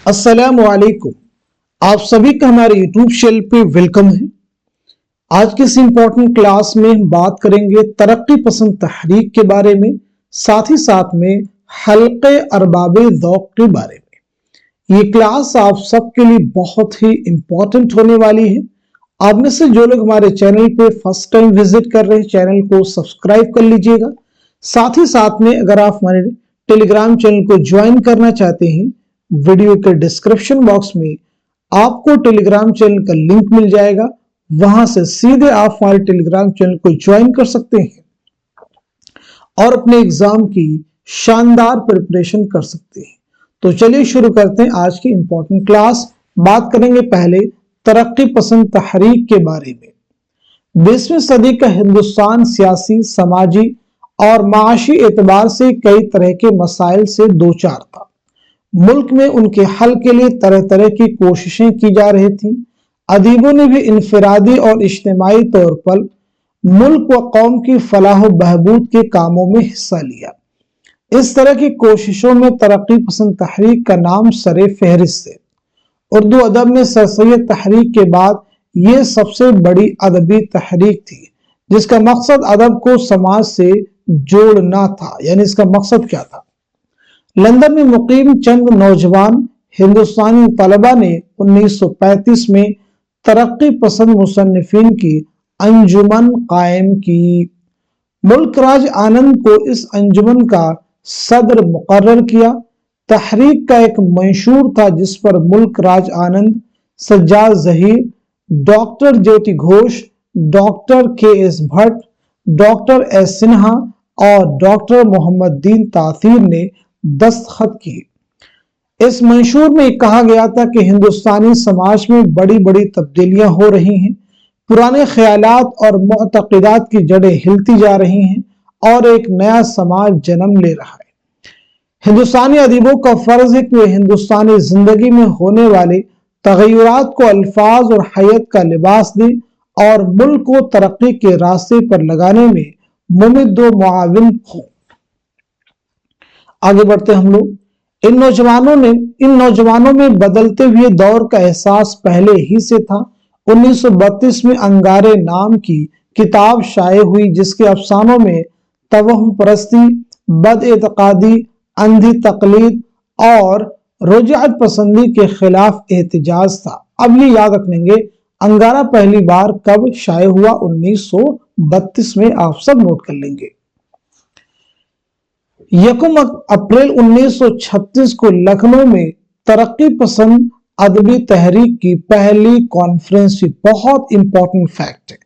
अस्सलाम वालेकुम। आप सभी का हमारे यूट्यूब चैनल पे वेलकम है। आज की इस इम्पोर्टेंट क्लास में हम बात करेंगे तरक्की पसंद तहरीक के बारे में, साथ ही साथ में हल्के अरबाबे ज़ौक़ के बारे में। ये क्लास आप सबके लिए बहुत ही इम्पोर्टेंट होने वाली है। आप में से जो लोग हमारे चैनल पे फर्स्ट टाइम विजिट कर रहे हैं, चैनल को सब्सक्राइब कर लीजिएगा। साथ ही साथ में अगर आप हमारे टेलीग्राम चैनल को ज्वाइन करना चाहते हैं, वीडियो के डिस्क्रिप्शन बॉक्स में आपको टेलीग्राम चैनल का लिंक मिल जाएगा। वहां से सीधे आप हमारे टेलीग्राम चैनल को ज्वाइन कर सकते हैं और अपने एग्जाम की शानदार प्रिपरेशन कर सकते हैं। तो चलिए शुरू करते हैं आज की इंपॉर्टेंट क्लास। बात करेंगे पहले तरक्की पसंद तहरीक के बारे में। 20वीं सदी का हिंदुस्तान सियासी, समाजी और माशी एतबार से कई तरह के मसाइल से दो चार था। मुल्क में उनके हल के लिए तरह तरह की कोशिशें की जा रही थी। अदीबों ने भी इनफरादी और इज्तिमाई तौर पर मुल्क व कौम की फलाह बहबूद के कामों में हिस्सा लिया। इस तरह की कोशिशों में तरक्की पसंद तहरीक का नाम सरे फहरिस्त है। उर्दू अदब में सर सैयद तहरीक के बाद ये सबसे बड़ी अदबी तहरीक थी, जिसका मकसद अदब को समाज से जोड़ना था। यानी इसका मकसद क्या था? लंदन में मुकीम चंद नौजवान हिंदुस्तानी तलबा ने 1935 में तरक्की पसंद मुसन्निफीन की अंजुमन कायम की। मुल्क राज आनंद को इस अंजुमन का सदर मुकर्रर किया। तहरीक का एक मंशूर था जिस पर Mulk Raj Anand, Sajjad Zaheer, doctor Jyoti Ghosh, doctor K S. Bhatt, doctor S. Sinha और डॉक्टर मोहम्मद दीन तासीर ने दस्तखत किए। इस मंशूर में कहा गया था कि हिंदुस्तानी समाज में बड़ी बड़ी तब्दीलियां हो रही हैं, पुराने ख्यालात और मुअतक़िदात की जड़ें हिलती जा रही हैं और एक नया समाज जन्म ले रहा है। हिंदुस्तानी अदीबों का फर्ज है कि वे हिंदुस्तानी जिंदगी में होने वाले तग़य्युरात को अल्फाज और हयत का लिबास दें और मुल्क को तरक्की के रास्ते पर लगाने में मुमिद व मुआविन हों। आगे बढ़ते हम लोग। इन नौजवानों में बदलते हुए दौर का एहसास पहले ही से था। 1932 में अंगारे नाम की किताब शाये हुई, जिसके अफसानों में तवहम परस्ती, बदएतकादी, अंधी तकलीद और रुजअत पसंदी के खिलाफ एहतजाज था। अब ये याद रख लेंगे, अंगारा पहली बार कब शाये हुआ? 1932 में। आप सब नोट कर लेंगे। 1 अप्रैल 1936 को लखनऊ में तरक्की पसंद अदबी तहरीक की पहली कॉन्फ्रेंस हुई। बहुत इंपॉर्टेंट फैक्ट है।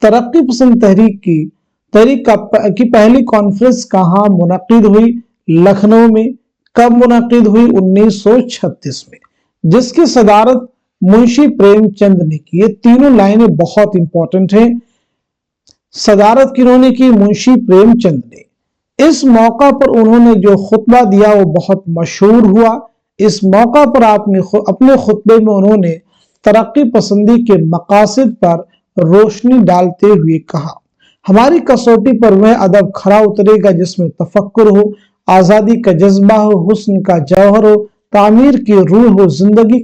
तरक्की पसंद तहरीक की पहली कॉन्फ्रेंस कहाँ मुनक्किद हुई? लखनऊ में। कब मुनक्किद हुई? 1936 में, जिसकी सदारत मुंशी प्रेमचंद ने की। ये तीनों लाइनें बहुत इंपॉर्टेंट हैं। सदारत किन्होंने की? मुंशी प्रेमचंद ने। इस मौका पर उन्होंने जो खुतबा दिया वो बहुत मशहूर हुआ। इस मौका पर अपने खुतबे में उन्होंने तरक्की पसंदी के मकासद पर रोशनी डालते हुए कहा, हमारी कसौटी पर वह अदब खरा उतरेगा जिसमें तफक्कुर हो, आज़ादी का जज्बा हो, हुस्न का जौहर हो, तामीर की रूह हो, जिंदगी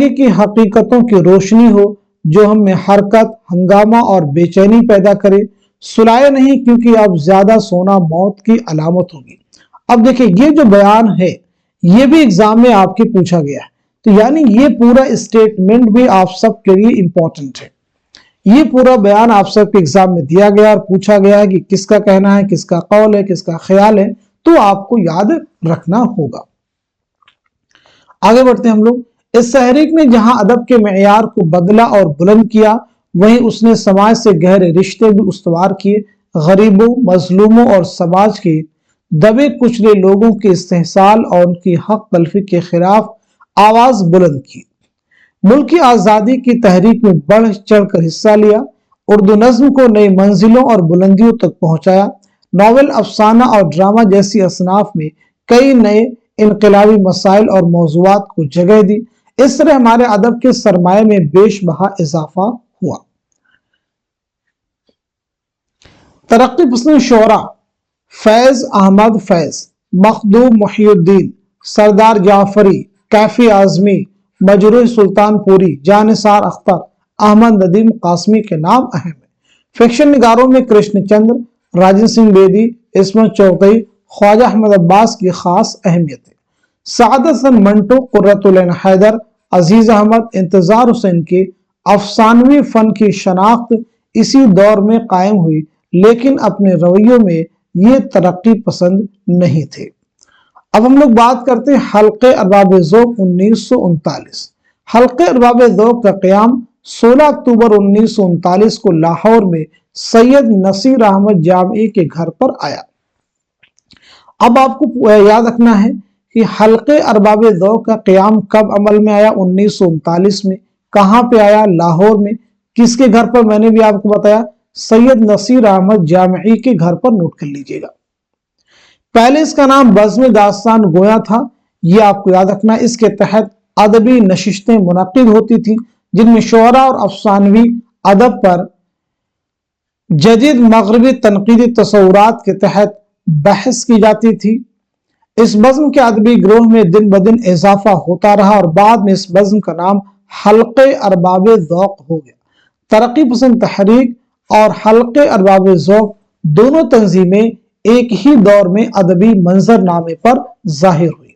की हकीकतों की रोशनी हो जो हमें हरकत, हंगामा और बेचैनी पैदा करे। सुलाए नहीं क्योंकि अब ज्यादा सोना मौत की अलामत होगी। अब देखिए, ये जो बयान है ये भी एग्जाम में आपके पूछा गया है, तो यानी ये पूरा स्टेटमेंट भी आप सबके लिए इंपॉर्टेंट है। ये पूरा बयान आप सबके एग्जाम में दिया गया और पूछा गया है कि किसका कहना है, किसका कौल है, किसका ख्याल है, तो आपको याद रखना होगा। आगे बढ़ते हैं हम लोग। इस तहरीक ने जहां अदब के मेयार को बदला और बुलंद किया, वहीं उसने समाज से गहरे रिश्ते भी उस्तवार किए। गरीबों, मजलूमों और समाज के दबे कुचले लोगों के इस्तेहसाल और उनकी हक तलफी के खिलाफ आवाज बुलंद की। मुल्क की आज़ादी की तहरीक में बढ़ चढ़ कर हिस्सा लिया। उर्दू नज्म को नई मंजिलों और बुलंदियों तक पहुंचाया। नॉवेल, अफसाना और ड्रामा जैसी असनाफ में कई नए इनकलाबी मसाइल और मौज़ूआत को जगह दी। इस तरह हमारे अदब के सरमाए में बेशबहा इजाफा हुआ। तरक्की पसंद शोरा फैज अहमद फैज, मखदूम मुहिउद्दीन, सरदार जाफरी, कैफी आजमी, मजरूह सुल्तानपुरी, जानिसार अख्तर, अहमद नदीम कासमी के नाम अहम है। फिक्शन निगारों में कृष्णचंद्र, राजेंद्र सिंह बेदी, इस्मत चौधरी, ख्वाजा अहमद अब्बास की खास अहमियत है। सादत हसन मंटो, कुर्रतुल ऐन हैदर, अजीज अहमद, इंतजार हुसैन के अफसानवी फन की शनाख्त इसी दौर में कायम हुई, लेकिन अपने रवैयों में ये तरक्की पसंद नहीं थे। अब हम लोग बात करते हैं हल्के अरबाब ज़ौक़ 1939। हल्के अरबाब ज़ौक़ का क़याम 16 अक्टूबर 1939 को लाहौर में सैयद नसीर अहमद जामई के घर पर आया। अब आपको याद रखना है कि हल्के अरबाब ज़ौक़ का क़याम कब अमल में आया, 1939 में। कहाँ पे आया? लाहौर में। किसके घर पर? मैंने भी आपको बताया, सैयद नसीर अहमद जामई के घर पर। नोट कर लीजिएगा। पहले इसका नाम बज़्म दास्तान गोया था, ये आपको याद रखना। इसके तहत अदबी नशिस्तें मुनक्किद होती थी, जिनमें शुअरा और अफसानवी अदब पर जदीद मगरबी तनकीदी तसव्वुरात के तहत बहस की जाती थी। इस बज़्म के अदबी ग्रोह में दिन ब दिन इजाफा होता रहा और बाद में इस बज़्म का नाम हल्के अरबाब ज़ौक़ हो गया। तरक्की पसंद तहरीक और हल्के अरबाब ज़ौक़ दोनों तंजीमें एक ही दौर में अदबी मंजरनामे पर जाहिर हुई।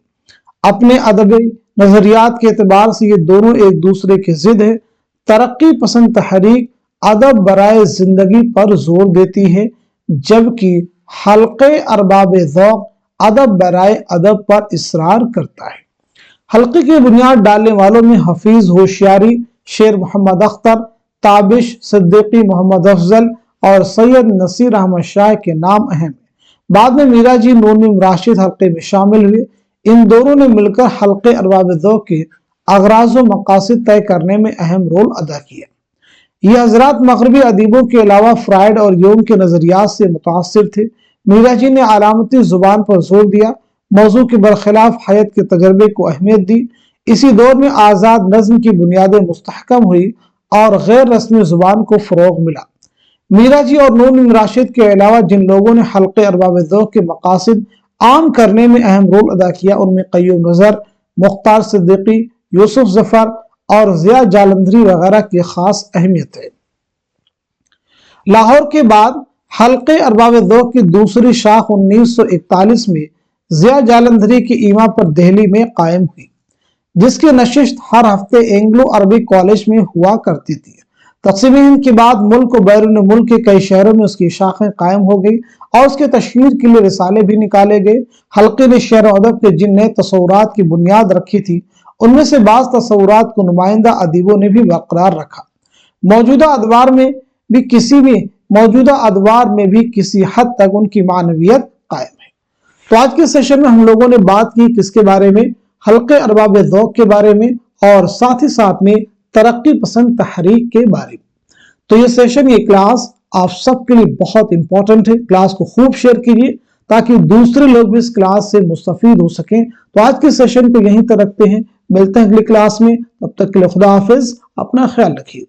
अपने अदबी नजरियात के एतबार से ये दोनों एक दूसरे के जिद है। तरक्की पसंद तहरीक अदब बराए जिंदगी पर जोर देती है, जबकि हल्के अरबाब ज़ौक़ अदब बराए अदब पर इसरार करता है। हल्के की बुनियाद डालने वालों में हफीज होशियारी, शेर मोहम्मद अख्तर, ताबिश सिद्दीकी, मोहम्मद अफजल और सैयद नसीर अहमद शाह के नाम अहम है। बाद में मीरा जी, नून राशिद हल्के में शामिल हुए। इन दोनों ने मिलकर हल्के अरबाब ज़ौक़ के अगराज़ व मकासिद तय करने में अहम रोल अदा किया। ये हजरात मगरबी अदीबों के अलावा फ्राइड और यूंग के नजरियात से मुतासिर थे। मीरा जी ने अलामती जुबान पर जोर दिया, मौजू के बरखिलाफ हयात के तजर्बे को अहमियत दी। इसी दौर में आज़ाद नज़्म की बुनियादें मुस्तहकम हुई और गैर रस्मी जुबान को फ़रोग़ मिला। मीरा जी और नून राशिद के अलावा जिन लोगों ने हल्के अरबाब ज़ौक़ के मकासिद आम करने में अहम रोल अदा किया, उनमें क़य्यूम नज़र, मुख्तार सिद्दीकी, यूसुफ ज़फ़र और ज़िया जालंधरी वगैरह की खास अहमियत है। लाहौर के बाद हल्के अरबाब ज़ौक़ की दूसरी शाख 1941 में ज़िया जालंधरी की ईमा पर दिल्ली में कायम हुई, जिसकी नशिस्त हर हफ्ते एंग्लो अरबिक कॉलेज में हुआ करती थी। तक़सीम हिंद के बाद मुल्क और बैरून मुल्क के कई शहरों में उसकी शाखें कायम हो गई और उसके तशहीर के लिए रिसाले भी निकाले गए। हल्के ने शेर अदब के जिन नए तसव्वुरात की बुनियाद रखी थी, उनमें से बाज़ तसव्वुरात को नुमाइंदा अदीबों ने भी बरकरार रखा। मौजूदा अदवार में भी किसी हद तक उनकी मानवियत कायम है। तो आज के सेशन में हम लोगों ने बात की किसके बारे में? हल्के अरबाब ज़ौक़ के बारे में और साथ ही साथ में तरक्की पसंद तहरीक के बारे में। तो ये सेशन, ये क्लास आप सबके लिए बहुत इंपॉर्टेंट है। क्लास को खूब शेयर कीजिए ताकि दूसरे लोग भी इस क्लास से मुस्तफीद हो सकें। तो आज के सेशन को यहीं तक रखते हैं, मिलते हैं अगली क्लास में। तब तक के लिए खुदा हाफिज, अपना ख्याल रखिए।